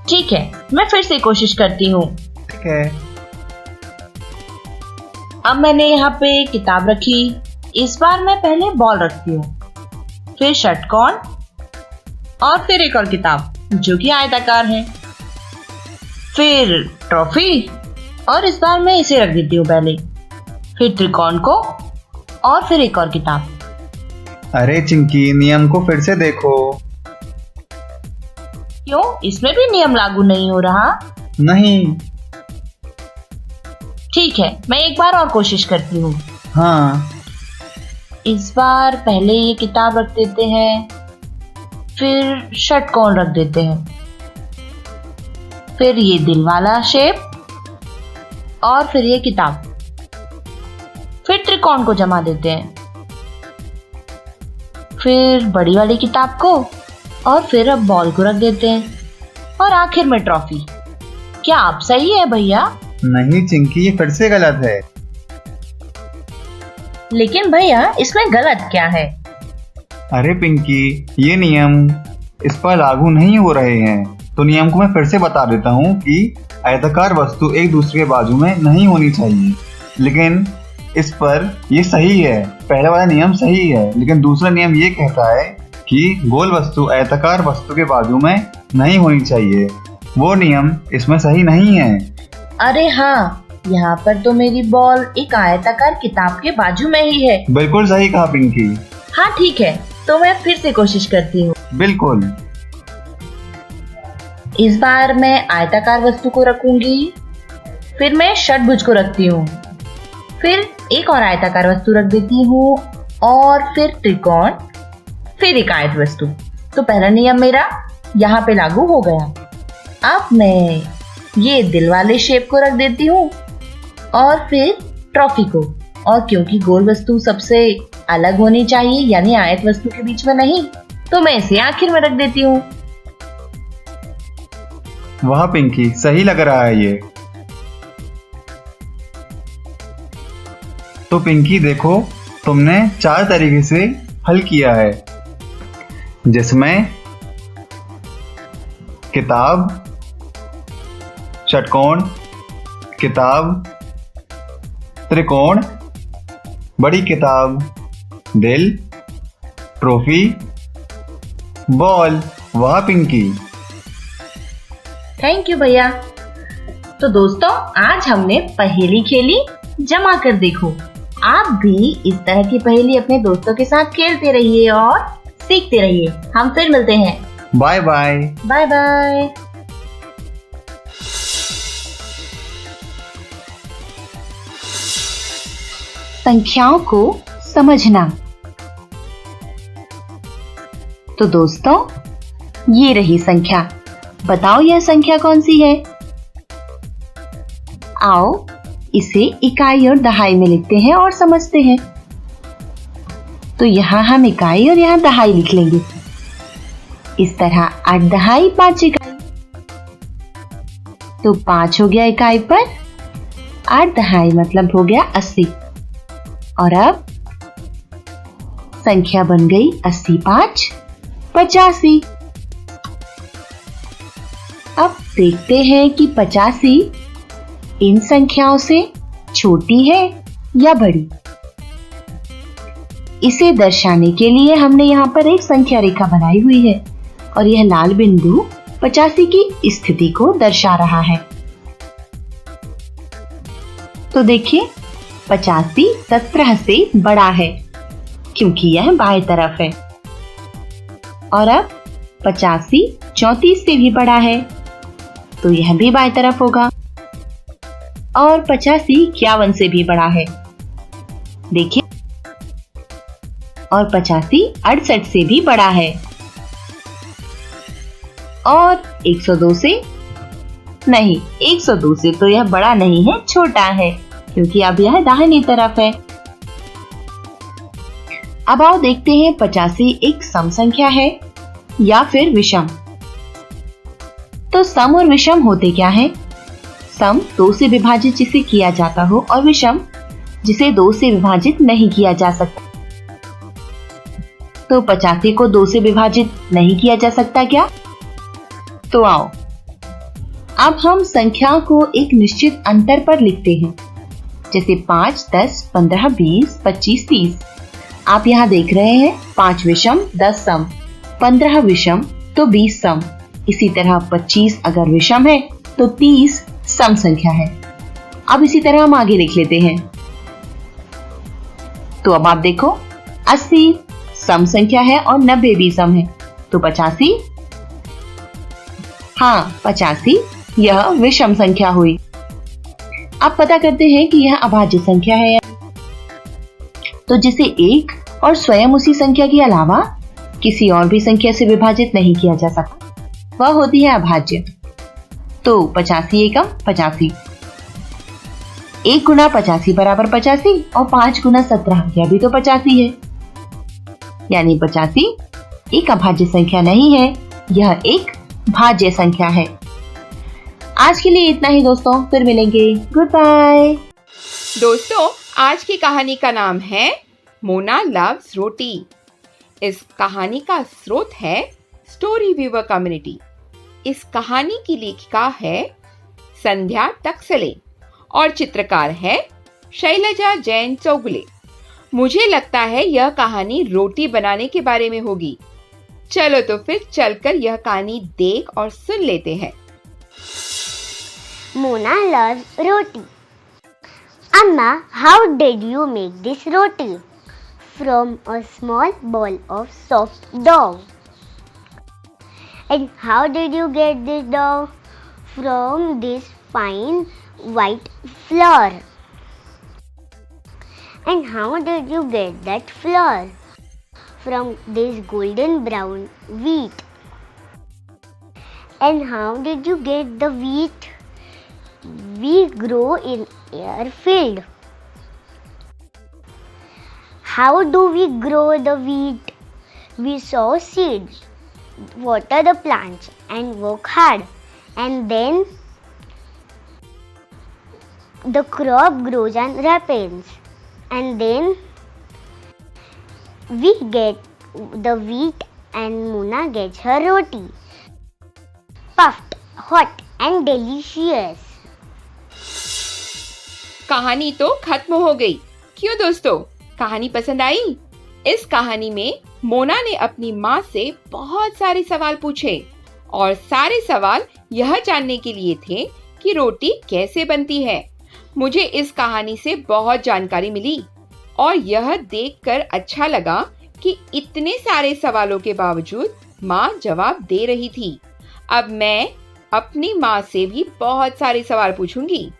ठीक है, मैं फिर से कोशिश करती हूँ। ठीक है। अब मैंने यहाँ पे किताब रखी। इस बार मैं पहले बॉल रखती हूँ, फिर षटकोण और फिर एक और किताब जो कि आयताकार है, फिर ट्रॉफी और इस बार मैं इसे रख देती हूँ पहले, फिर त्रिकोण को और फिर एक और किताब। अरे चिंकी, नियम को फिर से देखो। क्यों, इसमें भी नियम लागू नहीं हो रहा? नहीं। ठीक है, मैं एक बार और कोशिश करती हूँ। हाँ। इस बार पहले ये किताब रख देते हैं, फिर षटकोण रख देते हैं, फिर ये दिल वाला शेप और फिर ये किताब, फिर त्रिकोण को जमा देते हैं, फिर बड़ी वाली किताब को और फिर अब बॉल को रख देते हैं और आखिर में ट्रॉफी। क्या आप सही है भैया? नहीं चिंकी, ये फिर से गलत है। लेकिन भैया, इसमें गलत क्या है? अरे पिंकी, ये नियम इस पर लागू नहीं हो रहे हैं। तो नियम को मैं फिर से बता देता हूँ कि आयताकार वस्तु एक दूसरे के बाजू में नहीं होनी चाहिए, लेकिन इस पर ये सही है। पहला वाला नियम सही है, लेकिन दूसरा नियम ये कहता है कि गोल वस्तु आयताकार वस्तु के बाजू में नहीं होनी चाहिए। वो नियम इसमें सही नहीं है। अरे हाँ, यहाँ पर तो मेरी बॉल एक आयताकार किताब के बाजू में ही है। बिल्कुल सही कहा पिंकी। हाँ ठीक है, तो मैं फिर से कोशिश करती हूँ। बिल्कुल। इस बार मैं आयताकार वस्तु को रखूंगी, फिर मैं षटभुज को रखती हूँ, फिर एक और आयताकार वस्तु रख देती हूँ और फिर त्रिकोण, फिर एक आयत वस्तु। तो पहला नियम मेरा यहाँ पे लागू हो गया। अब मैं ये दिल वाले शेप को रख देती हूँ और फिर ट्रॉफी को, और क्योंकि गोल वस्तु सबसे अलग होनी चाहिए यानी आयत वस्तु के बीच में नहीं, तो मैं इसे आखिर में रख देती हूँ। वाह पिंकी, सही लग रहा है ये। तो पिंकी देखो, तुमने 4 तरीके से हल किया है, जिसमें किताब, षटकोण, किताब, त्रिकोण, बड़ी किताब, दिल, ट्रॉफी, बॉल। वाह पिंकी। थैंक यू भैया। तो दोस्तों, आज हमने पहेली खेली जमा कर देखो। आप भी इस तरह की पहेली अपने दोस्तों के साथ खेलते रहिए और सीखते रहिए। हम फिर मिलते हैं। Bye bye. Bye bye. संख्याओं को समझना। तो दोस्तों, ये रही संख्या। बताओ यह संख्या कौन सी है? आओ इसे इकाई और दहाई में लिखते हैं और समझते हैं। तो यहाँ हम इकाई और यहाँ दहाई लिख लेंगे। इस तरह 8 दहाई 5 इकाई, तो 5 हो गया इकाई पर, 8 दहाई मतलब हो गया 80। और अब संख्या बन गई 80 5 85। अब देखते हैं कि 85 इन संख्याओं से छोटी है या बड़ी। इसे दर्शाने के लिए हमने यहाँ पर एक संख्या रेखा बनाई हुई है और यह लाल बिंदु 85 की स्थिति को दर्शा रहा है। तो देखिए, 85 17 से बड़ा है क्योंकि यह बाएं तरफ है। और अब 85 34 से भी बड़ा है, तो यह भी बाएं तरफ होगा। और 85 51 से भी बड़ा है, देखिए। और 85 68 से भी बड़ा है। और 102 से नहीं, 102 से तो यह बड़ा नहीं है, छोटा है, क्योंकि अब यह दाहिनी तरफ है। अब आओ देखते हैं 85 एक सम संख्या है या फिर विषम। तो सम और विषम होते क्या है? सम 2 से विभाजित जिसे किया जाता हो और विषम जिसे 2 से विभाजित नहीं किया जा सकता। तो 85 को 2 से विभाजित नहीं किया जा सकता क्या? तो आओ अब हम संख्या को एक निश्चित अंतर पर लिखते हैं, जैसे 5, 10, 15, 20, 25, 30। आप यहाँ देख रहे हैं 5 विषम 10 सम, 15 विषम तो 20 सम। इसी तरह 25 अगर विषम है तो 30 सम संख्या है। अब इसी तरह हम आगे लिख लेते हैं। तो अब आप देखो 80 सम संख्या है और 90 भी सम है, तो 85, हाँ 85 यह विषम संख्या हुई। अब पता करते हैं कि यह अभाज्य संख्या है। तो जिसे एक और स्वयं उसी संख्या के अलावा किसी और भी संख्या से विभाजित नहीं किया जा सकता, वह होती है अभाज्य। तो 85 एकम 85, 1 गुना 85 बराबर 85 और 5 गुना 17 यह भी तो 85 है। यानी 85 एक अभाज्य संख्या नहीं है, यह एक भाज्य संख्या है। आज के लिए इतना ही दोस्तों, फिर मिलेंगे। Goodbye. दोस्तों, आज की कहानी का नाम है मोना लव्स रोटी। इस कहानी का स्रोत है स्टोरी व्यूवर कम्युनिटी। इस कहानी की लेखिका है संध्या टक्सले और चित्रकार है शैलजा जैन चौगुले। मुझे लगता है यह कहानी रोटी बनाने के बारे में होगी। चलो तो फिर चलकर यह कहानी देख और सुन लेते हैं। Mona loves roti. Amma, how did you make this roti? From a small ball of soft dough. And how did you get this dough? From this fine white flour. And how did you get that flour? From this golden brown wheat. And how did you get the wheat? We grow in air-filled. How do we grow the wheat? We sow seeds, water the plants and work hard. And then the crop grows and ripens. And then we get the wheat and Mona gets her roti. Puffed, hot and delicious. कहानी तो खत्म हो गई। क्यों दोस्तों, कहानी पसंद आई? इस कहानी में मोना ने अपनी माँ से बहुत सारे सवाल पूछे और सारे सवाल यह जानने के लिए थे कि रोटी कैसे बनती है। मुझे इस कहानी से बहुत जानकारी मिली और यह देखकर अच्छा लगा कि इतने सारे सवालों के बावजूद माँ जवाब दे रही थी। अब मैं अपनी माँ से भी बहुत सारे सवाल पूछूंगी।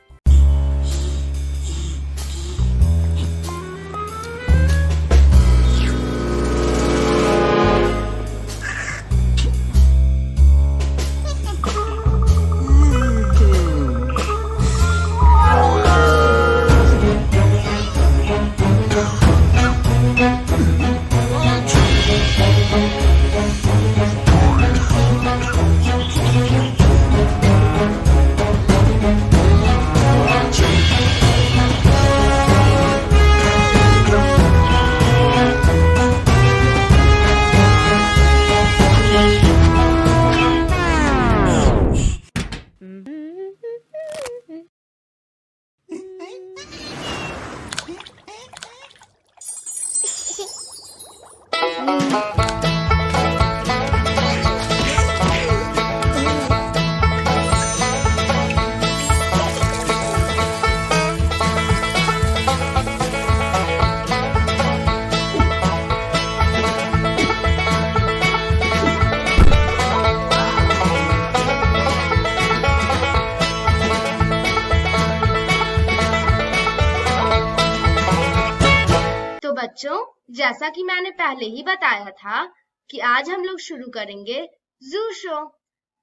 बच्चों, जैसा कि मैंने पहले ही बताया था कि आज हम लोग शुरू करेंगे जू शो।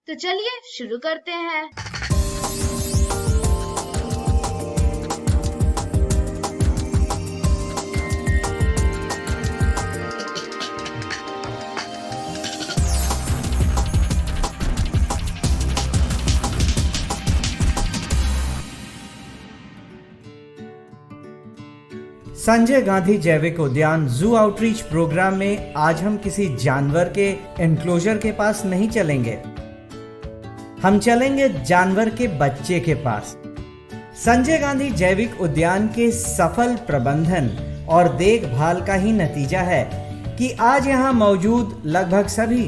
तो चलिए शुरू करते हैं। संजय गांधी जैविक उद्यान जू आउटरीच प्रोग्राम में आज हम किसी जानवर के एनक्लोजर के पास नहीं चलेंगे, हम चलेंगे जानवर के बच्चे के पास। संजय गांधी जैविक उद्यान के सफल प्रबंधन और देखभाल का ही नतीजा है कि आज यहाँ मौजूद लगभग सभी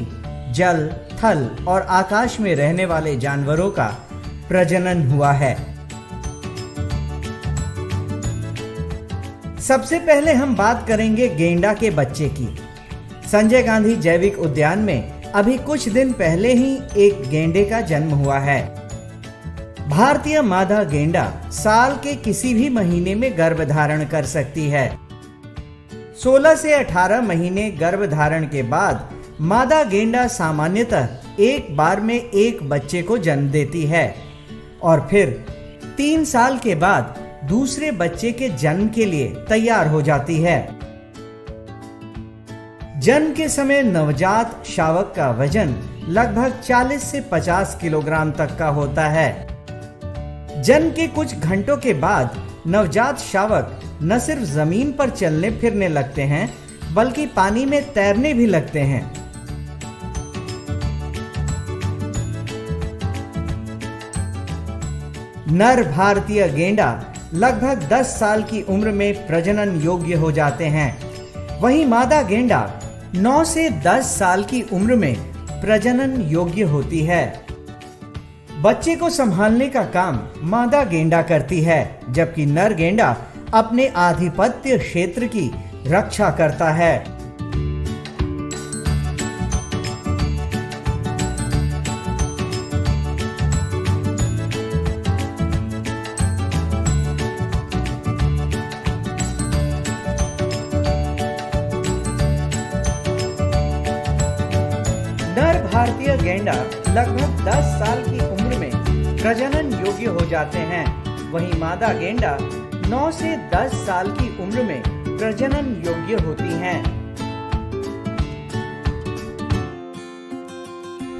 जल, थल और आकाश में रहने वाले जानवरों का प्रजनन हुआ है। सबसे पहले हम बात करेंगे गेंडा के बच्चे की। संजय गांधी जैविक उद्यान में अभी कुछ दिन पहले ही एक गेंडे का जन्म हुआ है। भारतीय मादा गेंडा साल के किसी भी महीने में गर्भधारण कर सकती है। 16 से 18 महीने गर्भधारण के बाद मादा गेंडा सामान्यतः एक बार में एक बच्चे को जन्म देती है और फिर 3 साल के बाद दूसरे बच्चे के जन्म के लिए तैयार हो जाती है। जन्म के समय नवजात शावक का वजन लगभग 40 से 50 किलोग्राम तक का होता है। जन्म के कुछ घंटों के बाद नवजात शावक न सिर्फ जमीन पर चलने फिरने लगते हैं बल्कि पानी में तैरने भी लगते हैं। नर भारतीय गेंडा लगभग 10 साल की उम्र में प्रजनन योग्य हो जाते हैं। वहीं मादा गेंडा 9 से 10 साल की उम्र में प्रजनन योग्य होती है। बच्चे को संभालने का काम मादा गेंडा करती है, जबकि नर गेंडा अपने आधिपत्य क्षेत्र की रक्षा करता है। भारतीय गेंडा लगभग 10 साल की उम्र में प्रजनन योग्य हो जाते हैं। वहीं मादा गेंडा 9 से 10 साल की उम्र में प्रजनन योग्य होती हैं।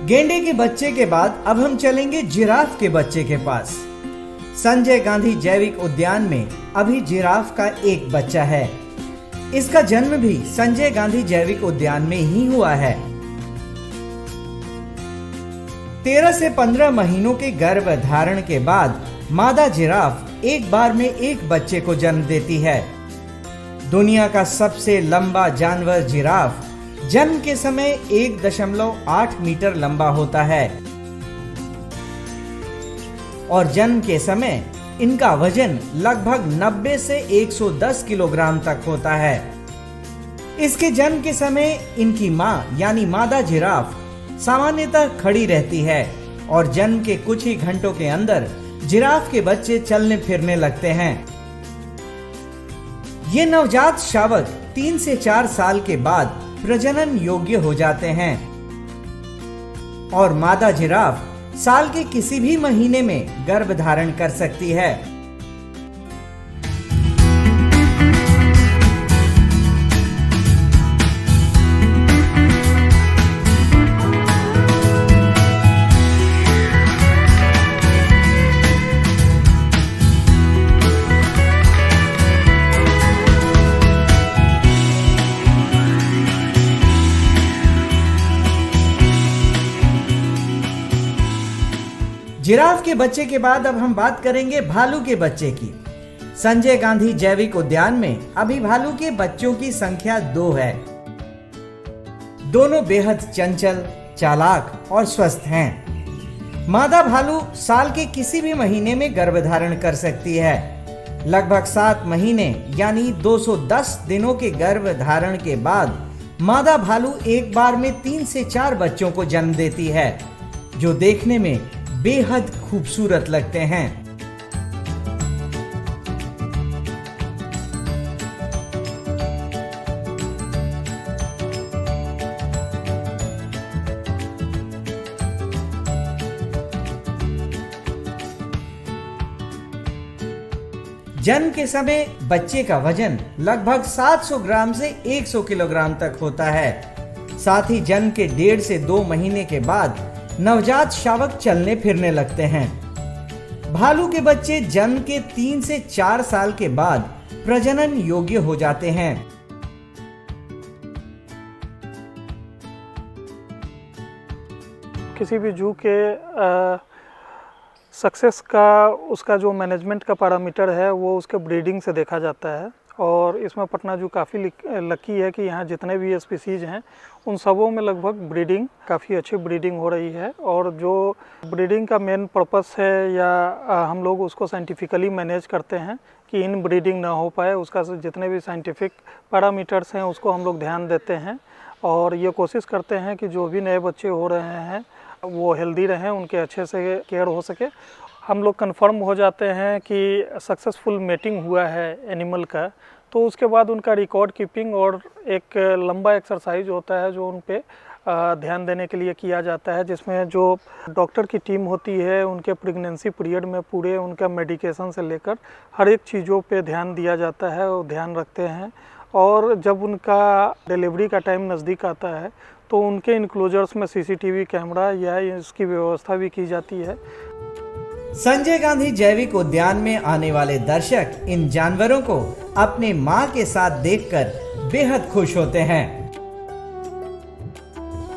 गेंडे के बच्चे के बाद अब हम चलेंगे जिराफ के बच्चे के पास। संजय गांधी जैविक उद्यान में अभी जिराफ का एक बच्चा है। इसका जन्म भी संजय गांधी जैविक उद्यान में ही हुआ है। 13 से 15 महीनों के गर्भधारण के बाद मादा जिराफ एक बार में एक बच्चे को जन्म देती है। दुनिया का सबसे लंबा जानवर जिराफ जन्म के समय 1.8 मीटर लंबा होता है और जन्म के समय इनका वजन लगभग 90 से 110 किलोग्राम तक होता है। इसके जन्म के समय इनकी मां यानी मादा जिराफ सामान्यतः खड़ी रहती है और जन्म के कुछ ही घंटों के अंदर जिराफ के बच्चे चलने फिरने लगते हैं। ये नवजात शावक 3 से 4 साल के बाद प्रजनन योग्य हो जाते हैं और मादा जिराफ साल के किसी भी महीने में गर्भधारण कर सकती है। जिराफ के बच्चे के बाद अब हम बात करेंगे भालू के बच्चे की। संजय गांधी जैविक उद्यान में अभी भालू के बच्चों की संख्या 2 है। दोनों बेहद चंचल, चालाक और स्वस्थ हैं। मादा भालू साल के किसी भी महीने में गर्भधारण कर सकती है। लगभग 7 महीने यानी 210 दिनों के गर्भधारण के बाद मादा भालू एक बार में 3 से 4 बच्चों को जन्म देती है, जो देखने में बेहद खूबसूरत लगते हैं। जन्म के समय बच्चे का वजन लगभग 700 ग्राम से 100 किलोग्राम तक होता है। साथ ही जन्म के 1.5 से 2 महीने के बाद नवजात शावक चलने फिरने लगते हैं। भालू के बच्चे जन्म के 3 से 4 साल के बाद प्रजनन योग्य हो जाते हैं। किसी भी जू के सक्सेस का उसका जो मैनेजमेंट का पैरामीटर है वो उसके ब्रीडिंग से देखा जाता है। और इसमें पटना जू काफ़ी लकी है कि यहाँ जितने भी स्पीसीज़ हैं उन सबों में लगभग ब्रीडिंग काफ़ी अच्छी ब्रीडिंग हो रही है। और जो ब्रीडिंग का मेन पर्पस है या हम लोग उसको साइंटिफिकली मैनेज करते हैं कि इन ब्रीडिंग ना हो पाए, उसका जितने भी साइंटिफिक पैरामीटर्स हैं उसको हम लोग ध्यान देते हैं। और ये कोशिश करते हैं कि जो भी नए बच्चे हो रहे हैं वो हेल्दी रहें, उनके अच्छे से केयर हो सके। हम लोग कंफर्म हो जाते हैं कि सक्सेसफुल मेटिंग हुआ है एनिमल का, तो उसके बाद उनका रिकॉर्ड कीपिंग और एक लंबा एक्सरसाइज होता है जो उन पे ध्यान देने के लिए किया जाता है, जिसमें जो डॉक्टर की टीम होती है उनके प्रेगनेंसी पीरियड में पूरे उनका मेडिकेशन से लेकर हर एक चीज़ों पे ध्यान दिया जाता है और ध्यान रखते हैं। और जब उनका डिलीवरी का टाइम नज़दीक आता है तो उनके इनक्लोजर्स में सीसीटीवी कैमरा या इसकी व्यवस्था भी की जाती है। संजय गांधी जैविक उद्यान में आने वाले दर्शक इन जानवरों को अपने मां के साथ देखकर बेहद खुश होते हैं।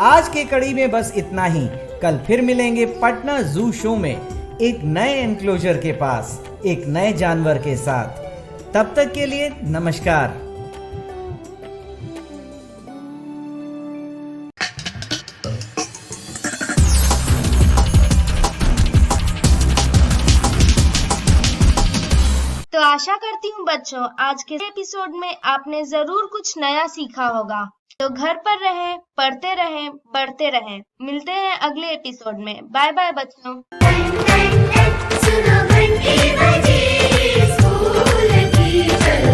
आज के कड़ी में बस इतना ही। कल फिर मिलेंगे पटना जू शो में एक नए एनक्लोजर के पास एक नए जानवर के साथ। तब तक के लिए नमस्कार। तो आशा करती हूँ बच्चों आज के एपिसोड में आपने जरूर कुछ नया सीखा होगा। तो घर पर रहें, पढ़ते रहें, बढ़ते रहें। मिलते हैं अगले एपिसोड में। बाय बाय बच्चों। सुनो घंटी बजी, स्कूल की चलो।